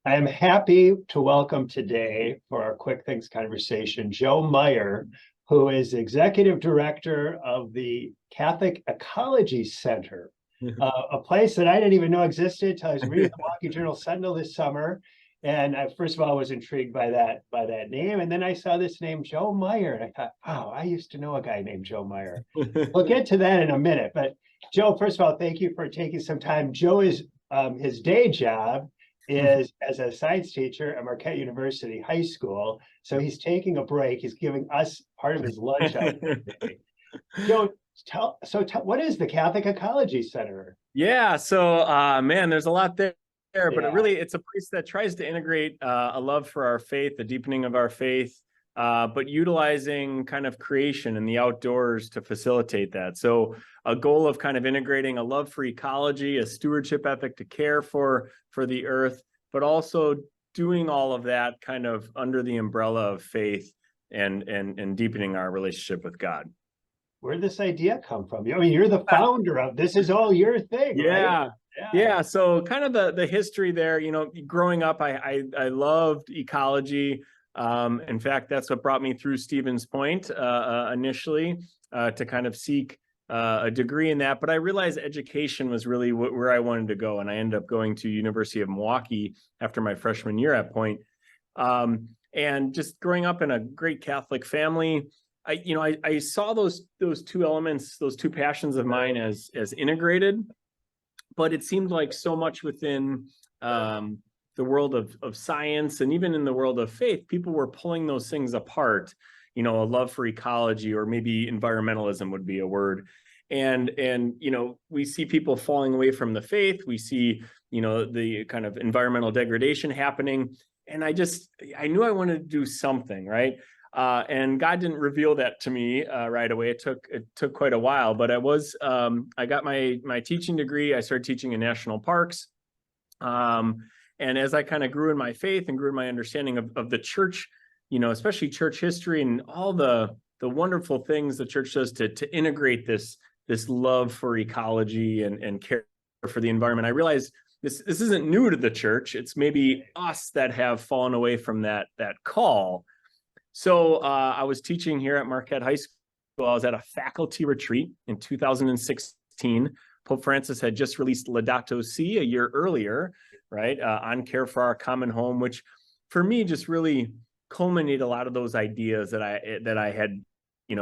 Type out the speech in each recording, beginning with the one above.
I am happy to welcome today for our Quick Things conversation, Joe Meyer, who is Executive Director of the Catholic Ecology Center, a place that I didn't even know existed until I was reading the Milwaukee Journal Sentinel this summer. And I first of all was intrigued by that name. And then I saw this name, Joe Meyer, and I thought, wow, I used to know a guy named Joe Meyer. We'll get to that in a minute. But Joe, first of all, thank you for taking some time. Joe is his day job is as a science teacher at Marquette University High School. So he's taking a break. He's giving us part of his lunch hour today. Joe, what is the Catholic Ecology Center? Yeah, so man, there's a lot there, but Yeah. it's a place that tries to integrate a love for our faith, the deepening of our faith, but utilizing kind of creation and the outdoors to facilitate that. So a goal of kind of integrating a love for ecology, a stewardship ethic to care for the earth, but also doing all of that kind of under the umbrella of faith and deepening our relationship with God. Where'd this idea come from? I mean, you're the founder of this is all your thing, right? Yeah. So kind of the history there, growing up, I loved ecology. In fact, that's what brought me through Stevens Point initially to kind of seek a degree in that. But I realized education was really where I wanted to go. And I ended up going to University of Milwaukee after my freshman year at Point. And just growing up in a great Catholic family, I saw those two elements, those two passions of mine as integrated, but it seemed like so much within the world of science and even in the world of faith, people were pulling those things apart, a love for ecology, or maybe environmentalism would be a word. And we see people falling away from the faith. We see, the kind of environmental degradation happening. And I knew I wanted to do something, right? And God didn't reveal that to me right away. It took quite a while, but I got my teaching degree. I started teaching in national parks. And as I kind of grew in my faith and grew in my understanding of the church, especially church history and all the wonderful things the church does to integrate this love for ecology and care for the environment, I realized this isn't new to the church. It's maybe us that have fallen away from that call. So I was teaching here at Marquette High School. I was at a faculty retreat in 2016. Pope Francis had just released Laudato Si a year earlier, right, on care for our common home, which for me just really culminated a lot of those ideas that I had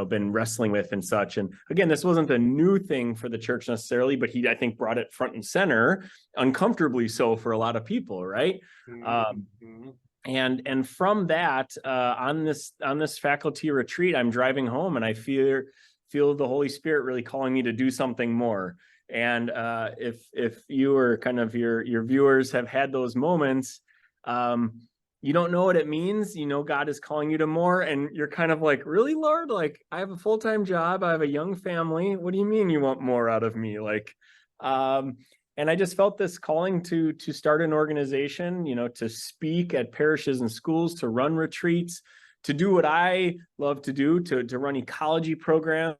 been wrestling with and such. And again, this wasn't a new thing for the church necessarily, but he, I think, brought it front and center, uncomfortably so for a lot of people, right? Mm-hmm. And from that, on this faculty retreat, I'm driving home and I feel the Holy Spirit really calling me to do something more. And if you or kind of your viewers have had those moments, you don't know what it means. God is calling you to more, and you're kind of like, really, Lord? Like, I have a full-time job, I have a young family. What do you mean you want more out of me? Like, and I just felt this calling to start an organization, to speak at parishes and schools, to run retreats, to do what I love to do, to run ecology programs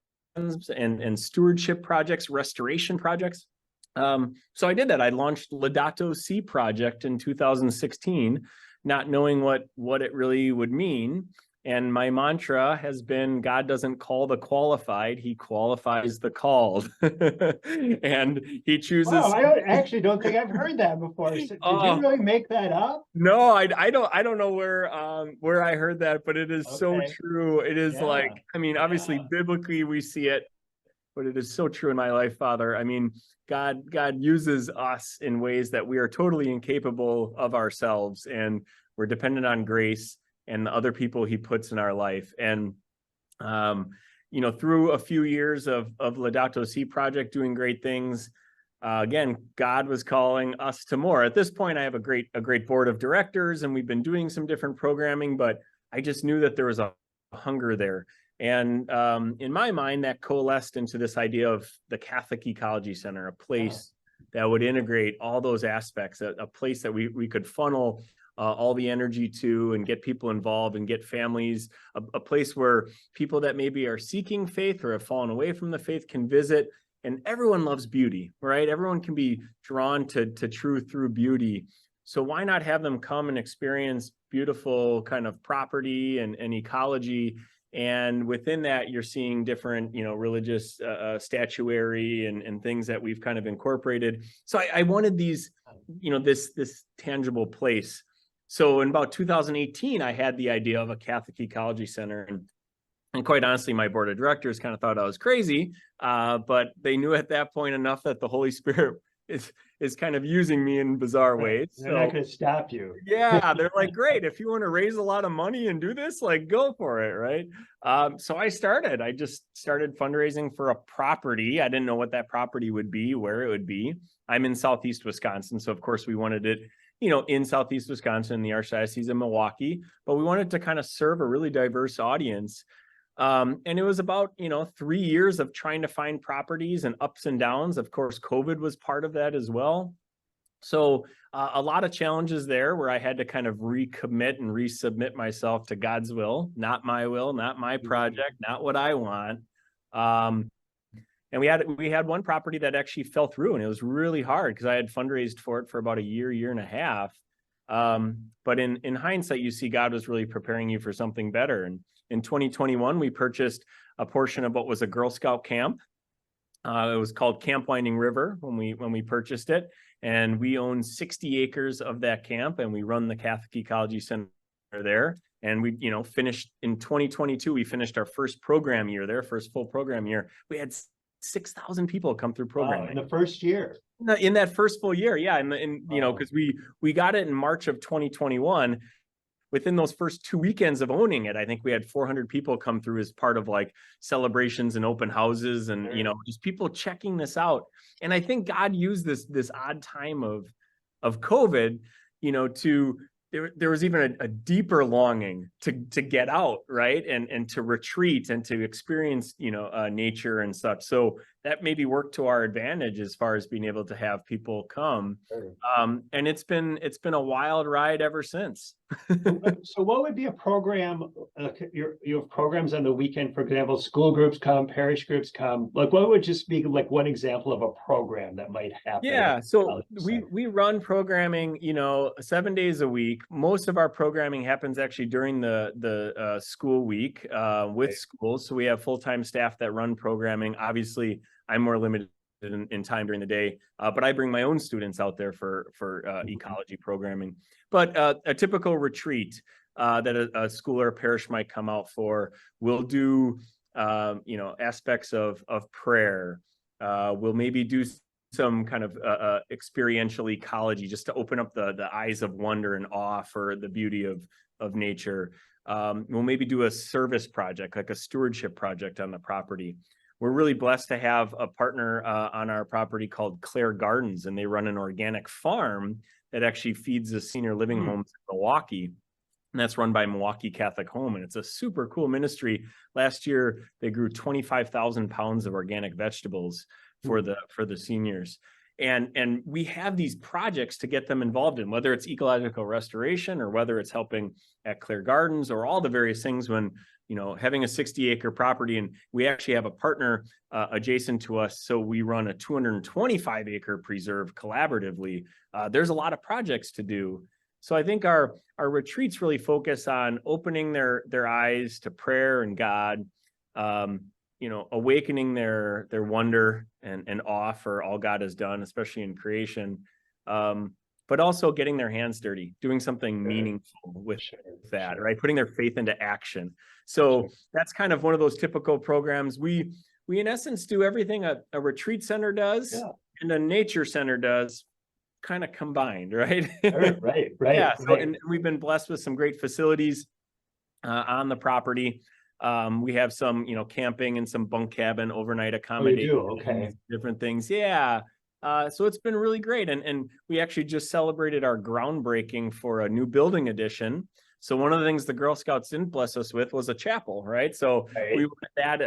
and stewardship projects, restoration projects. So I did that. I launched Laudato Si Project in 2016, not knowing what it really would mean. And my mantra has been, God doesn't call the qualified, he qualifies the called. And he chooses. Wow, I don't think I've heard that before. So did you really make that up? No, I don't know where I heard that, but it is so true. It is obviously biblically we see it, but it is so true in my life, Father. I mean, God uses us in ways that we are totally incapable of ourselves, and we're dependent on grace and the other people he puts in our life. And, through a few years of Laudato Si Project doing great things, again, God was calling us to more. At this point, I have a great board of directors, and we've been doing some different programming, but I just knew that there was a hunger there. And in my mind, that coalesced into this idea of the Catholic Ecology Center, a place that would integrate all those aspects, a place that we could funnel all the energy to and get people involved and get families, a place where people that maybe are seeking faith or have fallen away from the faith can visit. And everyone loves beauty, right? Everyone can be drawn to truth through beauty. So why not have them come and experience beautiful kind of property and ecology? And within that, you're seeing different, religious statuary and things that we've kind of incorporated. So I wanted these, this tangible place. So in about 2018, I had the idea of a Catholic Ecology Center, and quite honestly, my board of directors kind of thought I was crazy, but they knew at that point enough that the Holy Spirit is kind of using me in bizarre ways. They're not going to stop you. Yeah, they're like, great. If you want to raise a lot of money and do this, like, go for it, right? So I just started fundraising for a property. I didn't know what that property would be, where it would be. I'm in Southeast Wisconsin, so of course we wanted it, in Southeast Wisconsin, the Archdiocese of Milwaukee, but we wanted to kind of serve a really diverse audience. And it was about, 3 years of trying to find properties and ups and downs. Of course, COVID was part of that as well. So a lot of challenges there where I had to kind of recommit and resubmit myself to God's will, not my project, not what I want. And we had one property that actually fell through, and it was really hard because I had fundraised for it for about a year and a half. But in hindsight, you see God was really preparing you for something better. And in 2021, we purchased a portion of what was a Girl Scout camp. It was called Camp Winding River when we purchased it. And we own 60 acres of that camp, and we run the Catholic Ecology Center there. And we, finished in 2022, we finished our first program year there, first full program year. We had 6,000 people come through programming. In the first year. In that first full year, yeah. Because we got it in March of 2021. Within those first 2 weekends of owning it, I think we had 400 people come through as part of like celebrations and open houses and, just people checking this out. And I think God used this odd time of COVID, there was even a deeper longing to get out, right? And to retreat and to experience, nature and such. So that maybe worked to our advantage as far as being able to have people come. And it's been a wild ride ever since. So what would be a program? You have programs on the weekend, for example, school groups come, parish groups come. Like, what would just be like one example of a program that might happen? Yeah, so we run programming, 7 days a week. Most of our programming happens actually during the school week with schools. So we have full-time staff that run programming. Obviously, I'm more limited in time during the day, but I bring my own students out there for ecology programming. But a typical retreat that a school or a parish might come out for, we'll do aspects of prayer. We'll maybe do some kind of experiential ecology just to open up the eyes of wonder and awe for the beauty of nature. We'll maybe do a service project, like a stewardship project on the property. We're really blessed to have a partner on our property called Claire Gardens, and they run an organic farm that actually feeds the senior living homes in Milwaukee. And that's run by Milwaukee Catholic Home. And it's a super cool ministry. Last year, they grew 25,000 pounds of organic vegetables for the seniors. And we have these projects to get them involved in, whether it's ecological restoration or whether it's helping at Claire Gardens or all the various things when, having a 60-acre property, and we actually have a partner adjacent to us. So we run a 225-acre preserve collaboratively. There's a lot of projects to do. So I think our retreats really focus on opening their eyes to prayer and God, awakening their wonder and awe for all God has done, especially in creation, but also getting their hands dirty, doing something meaningful with that, right? Putting their faith into action. So that's kind of one of those typical programs. We in essence do everything a retreat center does and a nature center does, kind of combined, right? Right. Yeah. So, and we've been blessed with some great facilities on the property. We have some, camping and some bunk cabin, overnight accommodation, different things. Yeah. So it's been really great. And we actually just celebrated our groundbreaking for a new building addition. So one of the things the Girl Scouts didn't bless us with was a chapel, right? So we had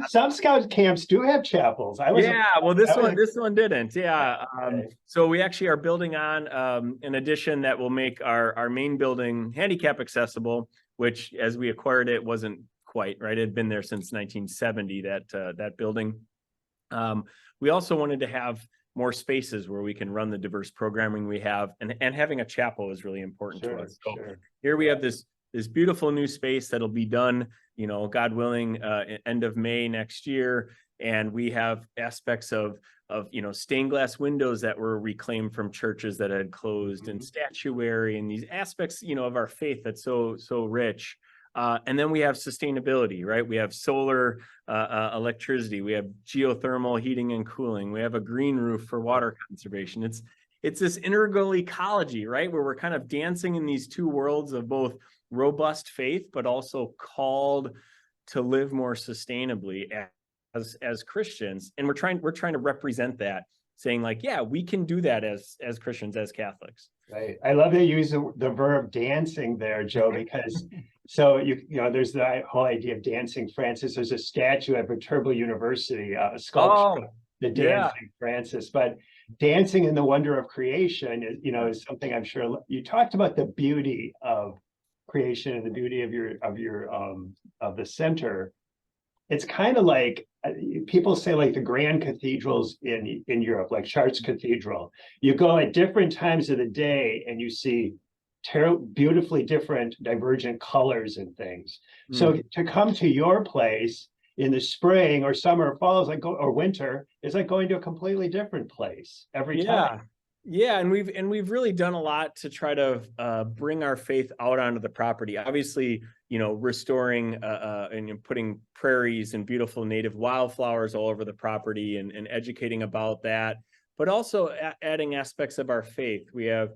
some Scout camps do have chapels. This one didn't. Yeah. So we actually are building on an addition that will make our main building handicap accessible, which as we acquired it wasn't quite, right? It had been there since 1970, that building. We also wanted to have more spaces where we can run the diverse programming we have, and having a chapel is really important to us. So here we have this beautiful new space that'll be done, God willing, end of May next year. And we have aspects of stained glass windows that were reclaimed from churches that had closed, and statuary, and these aspects, of our faith that's so rich. And then we have sustainability, right? We have solar electricity. We have geothermal heating and cooling. We have a green roof for water conservation. It's this integral ecology, right? Where we're kind of dancing in these two worlds of both robust faith, but also called to live more sustainably as Christians. And we're trying to represent that, saying like, yeah, we can do that as Christians, as Catholics. Right. I love that you use the verb dancing there, Joe, because so there's the whole idea of dancing Francis. There's a statue at Viterbo University, a sculpture, the dancing Francis. But dancing in the wonder of creation is something I'm sure you talked about, the beauty of creation and the beauty of the center. It's kind of like people say, like the grand cathedrals in Europe, like Chartres Cathedral. You go at different times of the day and you see beautifully different divergent colors and things. So to come to your place in the spring or summer or fall or winter is like going to a completely different place every time. Yeah, and we've really done a lot to try to bring our faith out onto the property. Obviously, restoring and putting prairies and beautiful native wildflowers all over the property, and educating about that, but also adding aspects of our faith. We have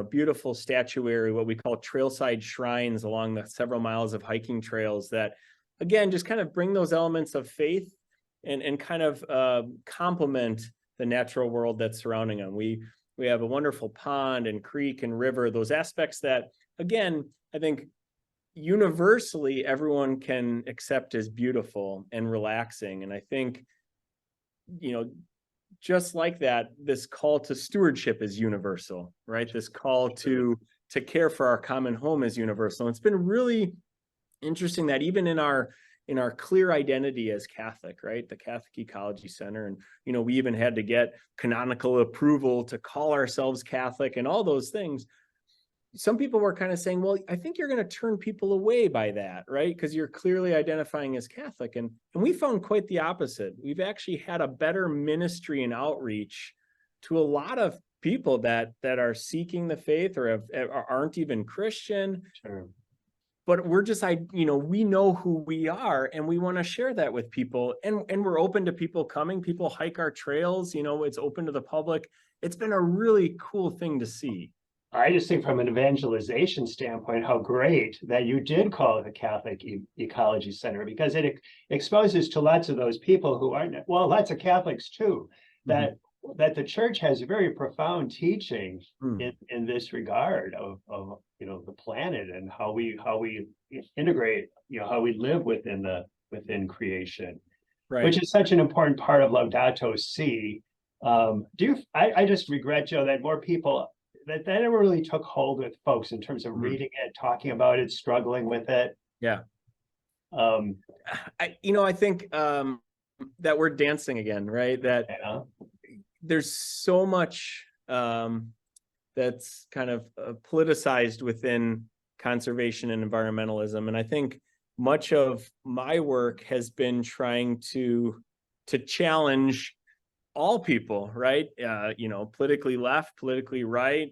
beautiful statuary, what we call trailside shrines along the several miles of hiking trails that, again, just kind of bring those elements of faith and kind of complement the natural world that's surrounding them. We have a wonderful pond and creek and river, those aspects that, again, I think universally everyone can accept as beautiful and relaxing. And I think, just like that, this call to stewardship is universal, right? This call to care for our common home is universal. And it's been really interesting that even in our clear identity as Catholic, right? The Catholic Ecology Center. And, we even had to get canonical approval to call ourselves Catholic and all those things. Some people were kind of saying, well, I think you're going to turn people away by that, right? Because you're clearly identifying as Catholic. And we found quite the opposite. We've actually had a better ministry and outreach to a lot of people that are seeking the faith or aren't even Christian. Sure. But we're just, we know who we are, and we want to share that with people. And we're open to people coming. People hike our trails. It's open to the public. It's been a really cool thing to see. I just think from an evangelization standpoint, how great that you did call it the Catholic Ecology Center, because it exposes to lots of those people who aren't, well, lots of Catholics too, that the church has very profound teaching in this regard of the planet and how we integrate, how we live within creation, right, which is such an important part of Laudato Si. I just regret, Joe, that more people that never really took hold with folks in terms of reading it, talking about it, struggling with it. Yeah. I think that we're dancing again, right? That there's so much that's kind of politicized within conservation and environmentalism. And I think much of my work has been trying to challenge all people, right? Politically left, politically right,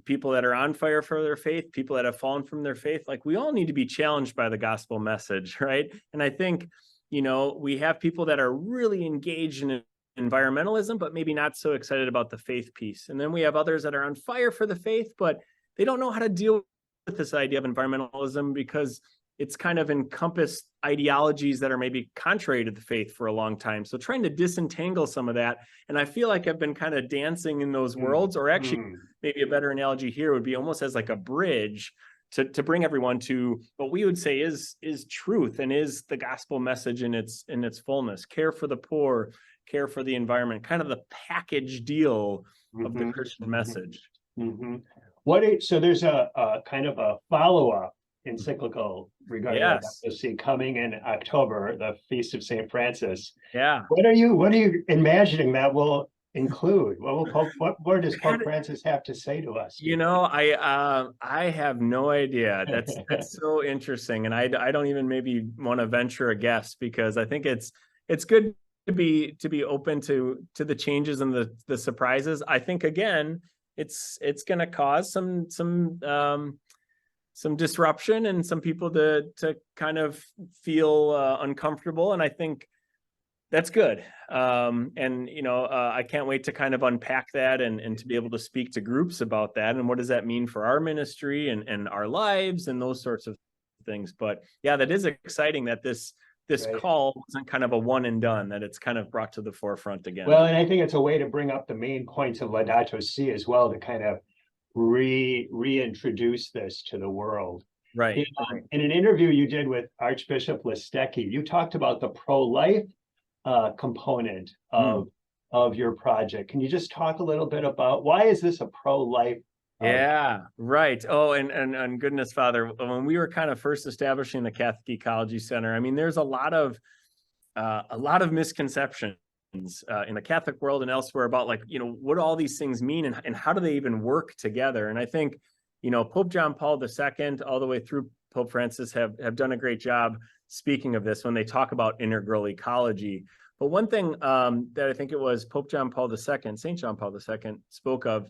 people that are on fire for their faith, people that have fallen from their faith. Like, we all need to be challenged by the gospel message, right? And I think, we have people that are really engaged in environmentalism, but maybe not so excited about the faith piece. And then we have others that are on fire for the faith, but they don't know how to deal with this idea of environmentalism because it's kind of encompassed ideologies that are maybe contrary to the faith for a long time. So trying to disentangle some of that. And I feel like I've been kind of dancing in those worlds, or actually maybe a better analogy here would be almost as like a bridge to bring everyone to what we would say is truth and is the gospel message in its fullness. Care for the poor, care for the environment, kind of the package deal of the Christian message. So there's a kind of a follow-up encyclical regarding Laudato Si coming in October, the Feast of St. Francis. Yeah. What are you imagining that will include? What more does Pope Francis have to say to us? I have no idea. That's so interesting, and I don't even maybe want to venture a guess, because I think it's good to be open to the changes and the surprises. I think again, it's going to cause some disruption and some people to kind of feel uncomfortable, and I think that's good. I can't wait to kind of unpack that and to be able to speak to groups about that and what does that mean for our ministry and our lives and those sorts of things. But yeah, that is exciting that this Right. call wasn't kind of a one and done, that it's kind of brought to the forefront again. Well, and I think it's a way to bring up the main points of Laudato Si as well, to kind of reintroduce this to the world. Right. In an interview you did with Archbishop Listecki, you talked about the pro-life component of your project. Can you just talk a little bit about why is this a pro-life? Yeah, right. Oh, and goodness, Father, when we were kind of first establishing the Catholic Ecology Center, I mean, there's a lot of misconceptions in the Catholic world and elsewhere about, like, what do all these things mean and how do they even work together? And I think, Pope John Paul II, all the way through Pope Francis have done a great job speaking of this when they talk about integral ecology. But one thing that I think it was Pope John Paul II, St. John Paul II spoke of,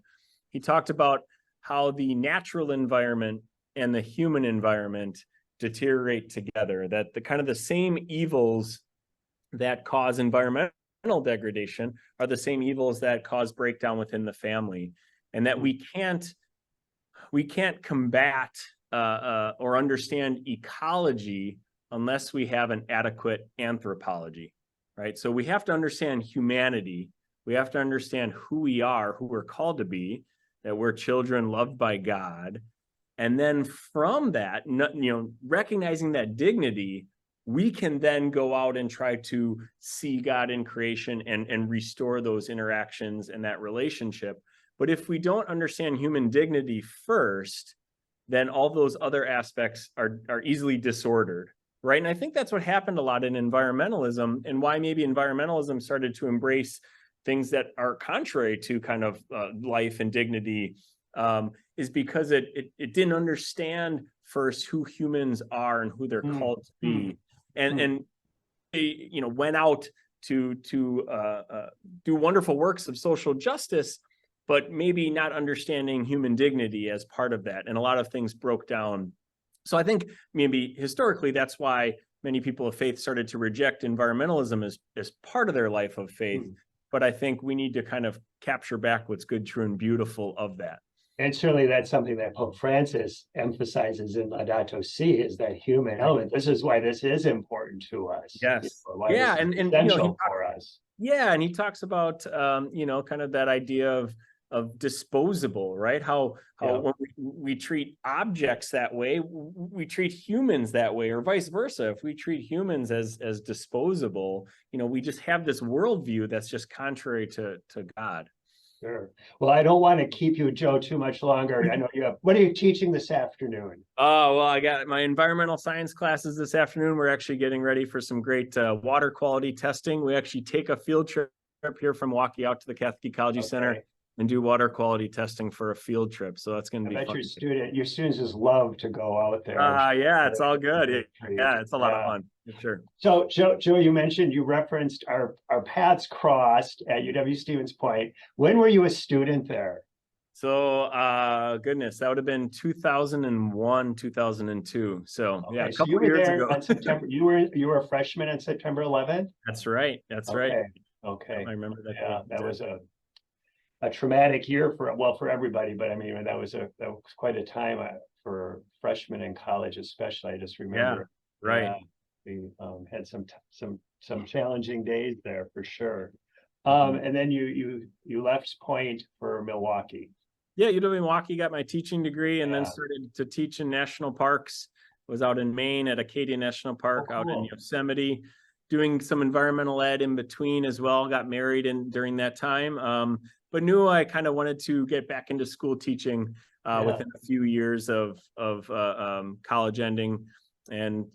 he talked about how the natural environment and the human environment deteriorate together, that the kind of the same evils that cause environmental degradation are the same evils that cause breakdown within the family, and that we can't combat or understand ecology unless we have an adequate anthropology, right? So we have to understand humanity. We have to understand who we are, who we're called to be, that we're children loved by God. And then from that, recognizing that dignity, we can then go out and try to see God in creation and restore those interactions and that relationship. But if we don't understand human dignity first, then all those other aspects are easily disordered, right? And I think that's what happened a lot in environmentalism, and why maybe environmentalism started to embrace things that are contrary to kind of life and dignity, is because it didn't understand first who humans are and who they're called to be, and they went out to do wonderful works of social justice, but maybe not understanding human dignity as part of that, and a lot of things broke down. So I think maybe historically that's why many people of faith started to reject environmentalism as part of their life of faith. But I think we need to kind of capture back what's good, true, and beautiful of that. And certainly that's something that Pope Francis emphasizes in Laudato Si, is that human element. This is why this is important to us. Yes. And essential for us. Yeah, and he talks about kind of that idea of disposable, right? How when we treat objects that way, we treat humans that way, or vice versa. If we treat humans as disposable, we just have this worldview that's just contrary to God. Sure. Well, I don't want to keep you, Joe, too much longer. I know you have. What are you teaching this afternoon? Oh, well, I got my environmental science classes this afternoon. We're actually getting ready for some great water quality testing. We actually take a field trip here from Milwaukee out to the Catholic Ecology Center and do water quality testing for a field trip. So that's going to be fun. Your students just love to go out there. Yeah, it's all good. Yeah, it's a lot of fun, for sure. So Joe, you mentioned, you referenced our paths crossed at UW-Stevens Point. When were you a student there? So, goodness, that would have been 2001, 2002. So yeah, a couple years ago. On September. You were a freshman on September 11th? That's right. That's right. Okay. I remember that. Yeah, that was a traumatic year for everybody, but I mean, that was quite a time for freshmen in college, especially. I just remember. Yeah, right. We had some challenging days there for sure. And then you left Point for Milwaukee. Yeah, UW-Milwaukee, got my teaching degree, and then started to teach in national parks. Was out in Maine at Acadia National Park, out in Yosemite, doing some environmental ed in between as well. Got married during that time, but knew I kind of wanted to get back into school teaching within a few years of college ending. And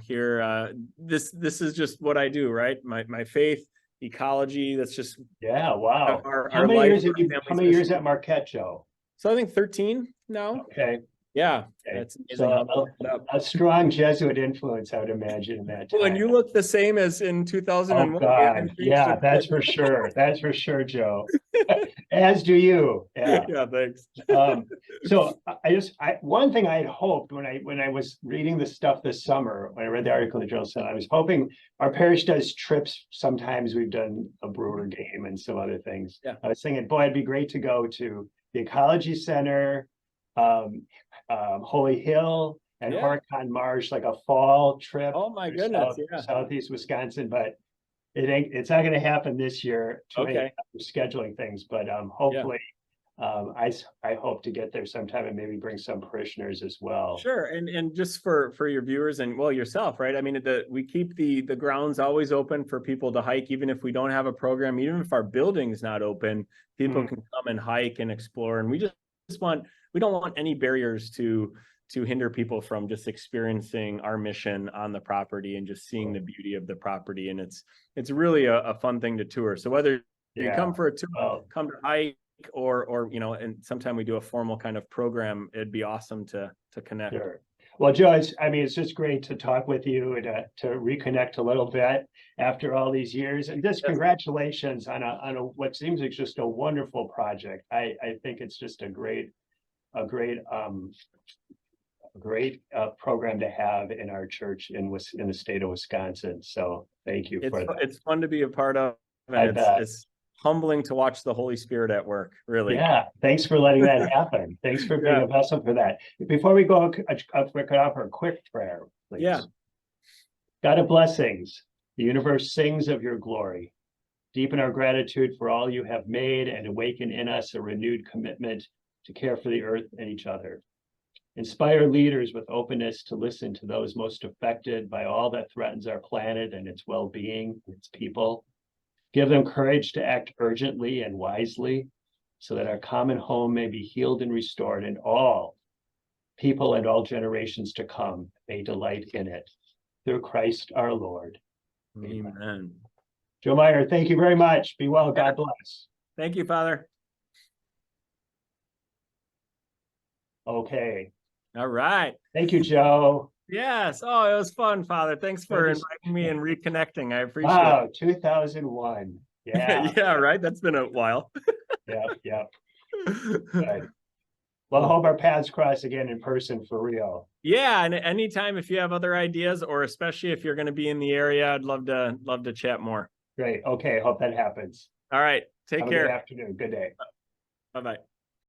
here, this is just what I do, right? My faith, ecology. That's just Yeah, wow. our How many life, years have our you, how family's many years mission. at Marquette, Joe? So I think 13 now. Okay, Yeah, okay. that's amazing So how that ended up. a strong Jesuit influence, I would imagine, in that Well, and time. you look the same as in Oh 2001. We God, haven't changed yeah, a that's bit. for sure. That's for sure, Joe. As do you. Yeah. Yeah, thanks. So one thing I had hoped when I was reading the stuff this summer, when I read the article in the Journal Sentinel, I was hoping our parish does trips. Sometimes we've done a Brewer game and some other things. Yeah. I was thinking, boy, it'd be great to go to the Ecology Center, um, Holy Hill, and Yeah. Horicon Marsh, like a fall trip. Oh my goodness, yeah. Southeast Wisconsin, but it's not going to happen this year. Too many Okay. scheduling things, but hopefully. I hope to get there sometime and maybe bring some parishioners as well. Sure, and just for your viewers and well yourself, right? I mean, we keep the grounds always open for people to hike, even if we don't have a program, even if our building's not open, people can come and hike and explore. And we don't want any barriers to hinder people from just experiencing our mission on the property and just seeing the beauty of the property. And it's really a fun thing to tour. So whether you come for a tour, come to hike, or and sometime we do a formal kind of program, it'd be awesome to connect. Sure. Well, Joe, it's just great to talk with you and to reconnect a little bit after all these years, and just congratulations on what seems like just a wonderful project. I think it's just a great program to have in our church in the state of Wisconsin. So thank you for that. It's fun to be a part of, and it's humbling to watch the Holy Spirit at work, really. Yeah, thanks for letting that happen. Thanks for being a vessel for that. Before we go, I could offer a quick prayer, please. Yeah. God of blessings, the universe sings of your glory. Deepen our gratitude for all you have made and awaken in us a renewed commitment to care for the earth and each other. Inspire leaders with openness to listen to those most affected by all that threatens our planet and its well-being, its people. Give them courage to act urgently and wisely so that our common home may be healed and restored, and all people and all generations to come may delight in it. Through Christ our Lord. Amen. Joe Meyer, thank you very much. Be well. God bless. Thank you, Father. Okay. All right. Thank you, Joe. Yes. Oh, it was fun, Father. Thanks for inviting me and reconnecting. I appreciate it. Wow, 2001. Yeah. Yeah, right. That's been a while. Yep. Good. Well, I hope our paths cross again in person for real. Yeah, and anytime if you have other ideas, or especially if you're going to be in the area, I'd love to chat more. Great. Okay, hope that happens. All right. Take care. Good afternoon. Good day. Bye-bye.